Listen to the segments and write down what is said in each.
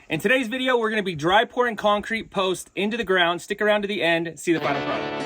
In today's video, we're gonna be dry pouring concrete posts into the ground. Stick around to the end, see the final product.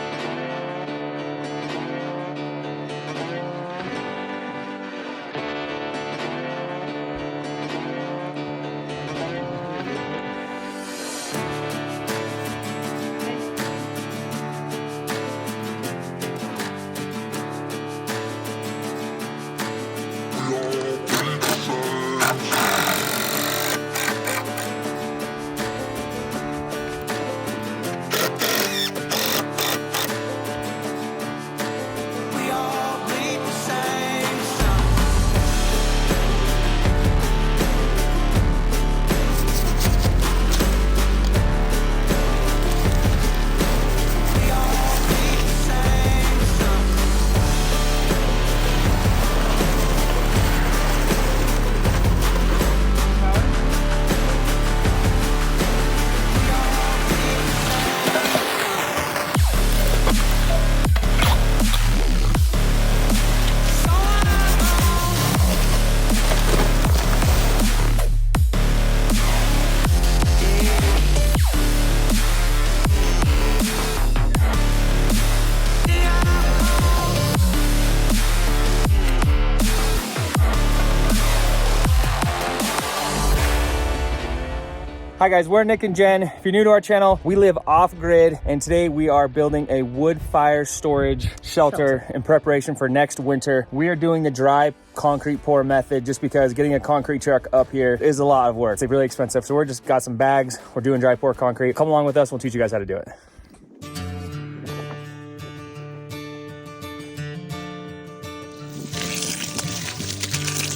Hi guys, we're Nick and Jen. If you're new to our channel, we live off grid, and today we are building a wood fire storage shelter in preparation for next winter. We are doing the dry concrete pour method just because getting a concrete truck up here is a lot of work. It's really expensive. So we're just got some bags. We're doing dry pour concrete. Come along with us. We'll teach you guys how to do it.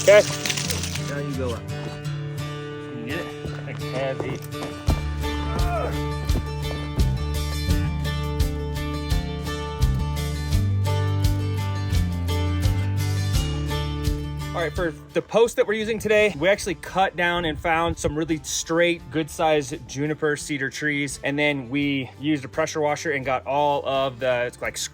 Okay. Now you go up. You get it? It's heavy. All right, for the post that we're using today, we actually cut down and found some really straight, good sized juniper cedar trees. And then we used a pressure washer and got all of the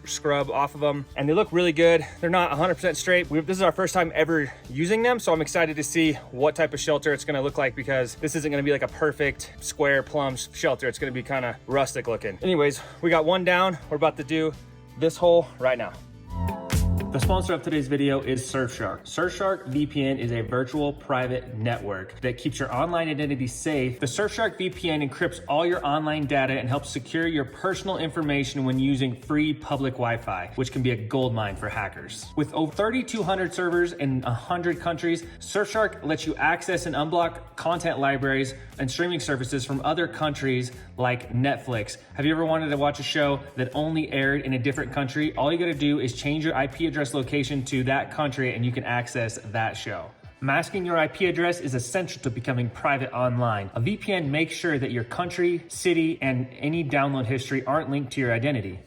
scrub off of them. And they look really good. They're not 100% straight. This is our first time ever using them. So I'm excited to see what type of shelter it's gonna look like, because this isn't gonna be like a perfect square plumb shelter. It's gonna be kind of rustic looking. Anyways, we got one down. We're about to do this hole right now. The sponsor of today's video is Surfshark. Surfshark VPN is a virtual private network that keeps your online identity safe. The Surfshark VPN encrypts all your online data and helps secure your personal information when using free public Wi-Fi, which can be a goldmine for hackers. With over 3,200 servers in 100 countries, Surfshark lets you access and unblock content libraries and streaming services from other countries like Netflix. Have you ever wanted to watch a show that only aired in a different country? All you gotta do is change your IP address location to that country and you can access that show. Masking your IP address is essential to becoming private online. A VPN makes sure that your country, city, and any download history aren't linked to your identity.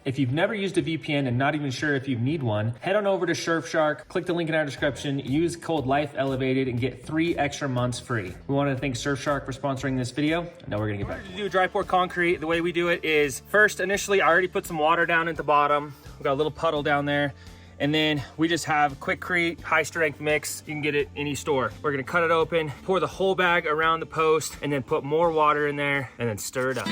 If you've never used a VPN and not even sure if you need one, head on over to Surfshark, click the link in our description, use code LIFEElevated and get 3 extra months free. We want to thank Surfshark for sponsoring this video. Now we're gonna get back to do dry pour concrete. The way we do it is first, initially, I already put some water down at the bottom. We've got a little puddle down there. And then we just have Quickcrete high strength mix. You can get it any store. We're gonna cut it open, pour the whole bag around the post, and then put more water in there and then stir it up.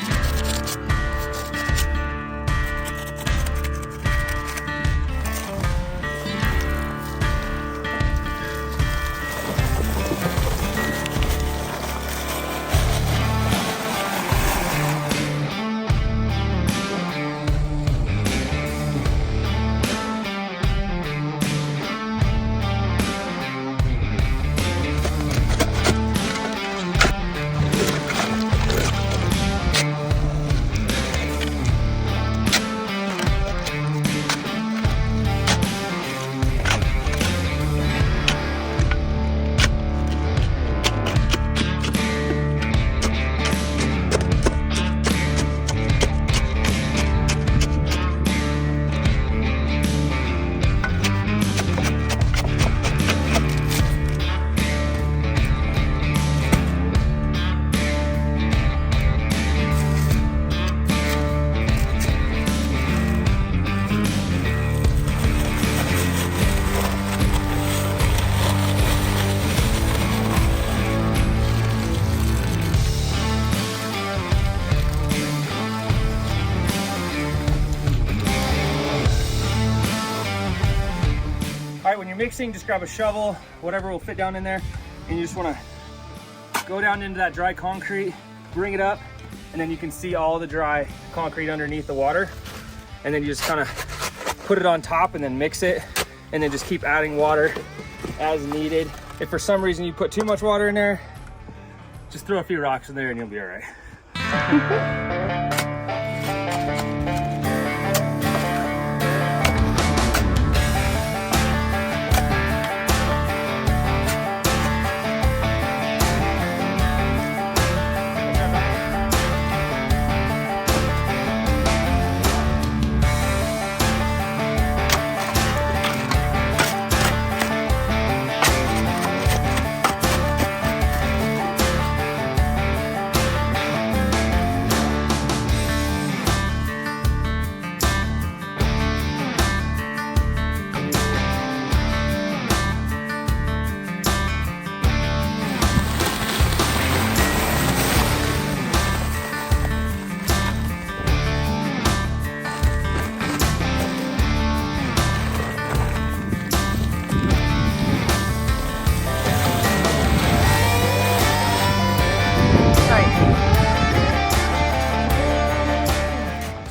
mixing, just grab a shovel, whatever will fit down in there, and you just want to go down into that dry concrete, bring it up, and then you can see all the dry concrete underneath the water. And then you just kind of put it on top and then mix it, and then just keep adding water as needed. If for some reason you put too much water in there, just throw a few rocks in there and you'll be all right.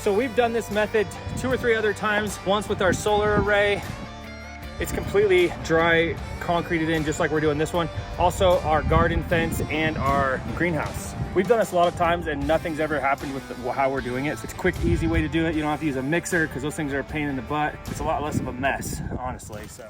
So we've done this method 2 or 3 other times. Once with our solar array, it's completely dry concreted in just like we're doing this one. Also our garden fence and our greenhouse. We've done this a lot of times and nothing's ever happened with how we're doing it. So it's a quick, easy way to do it. You don't have to use a mixer because those things are a pain in the butt. It's a lot less of a mess, honestly, so.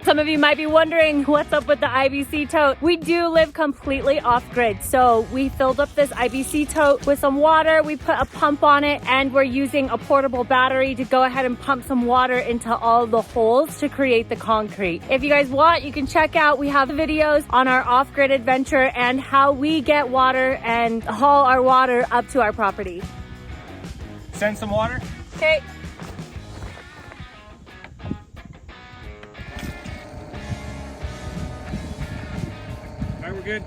Some of you might be wondering what's up with the IBC tote. We do live completely off grid. So we filled up this IBC tote with some water. We put a pump on it and we're using a portable battery to go ahead and pump some water into all the holes to create the concrete. If you guys want, you can check out, we have videos on our off-grid adventure and how we get water and haul our water up to our property. Send some water. Okay. All right, we're good.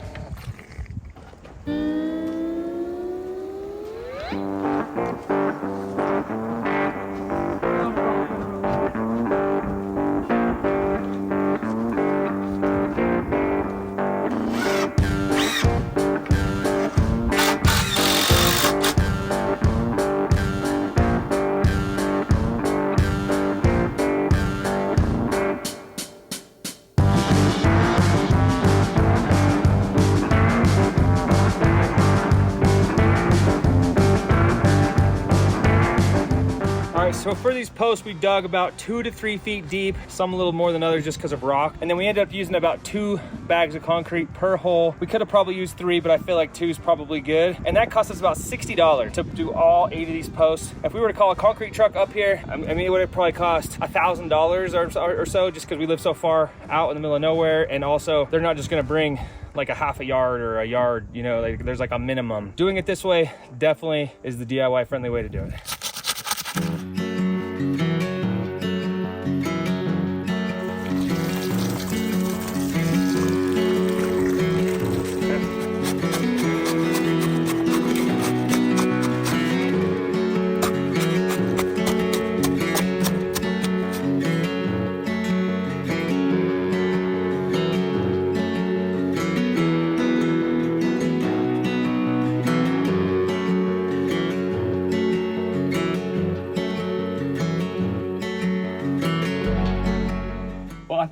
So for these posts, we dug about 2 to 3 feet deep, some a little more than others just because of rock. And then we ended up using about 2 bags of concrete per hole. We could have probably used 3, but I feel like 2 is probably good. And that cost us about $60 to do all 8 of these posts. If we were to call a concrete truck up here, I mean, it would have probably cost $1,000 or so just because we live so far out in the middle of nowhere. And also they're not just gonna bring like a half a yard or a yard, you know, like there's like a minimum. Doing it this way definitely is the DIY friendly way to do it.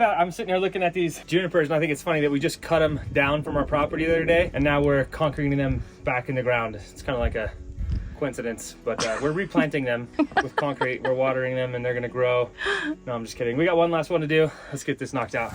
I'm sitting here looking at these junipers and I think it's funny that we just cut them down from our property the other day and now we're concreting them back in the ground. It's kind of like a coincidence, but we're replanting them with concrete. We're watering them and they're gonna grow. No, I'm just kidding. We got one last one to do. Let's get this knocked out.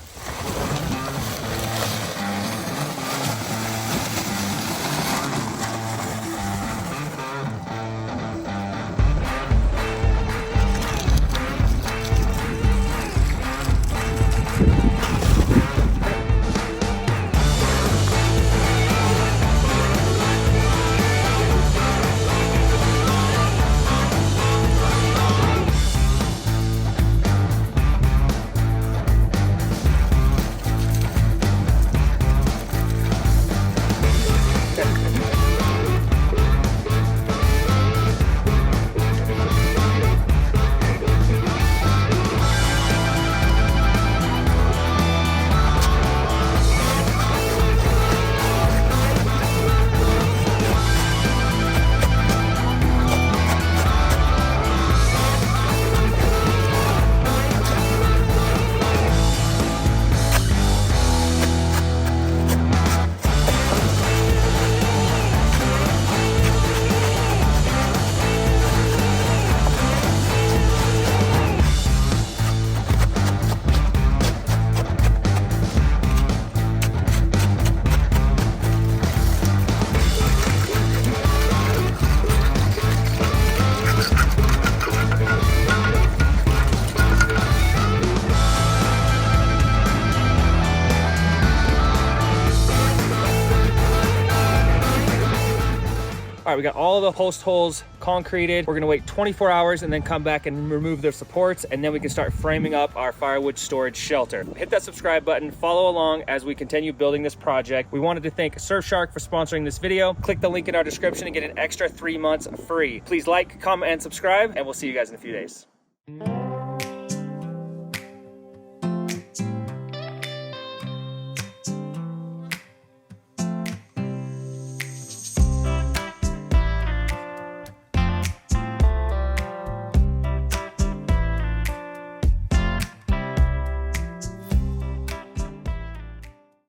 All right, we got all of the post holes concreted. We're gonna wait 24 hours and then come back and remove the supports, and then we can start framing up our firewood storage shelter. Hit that subscribe button, follow along as we continue building this project. We wanted to thank Surfshark for sponsoring this video. Click the link in our description and get an extra 3 months free. Please like, comment, and subscribe, and we'll see you guys in a few days.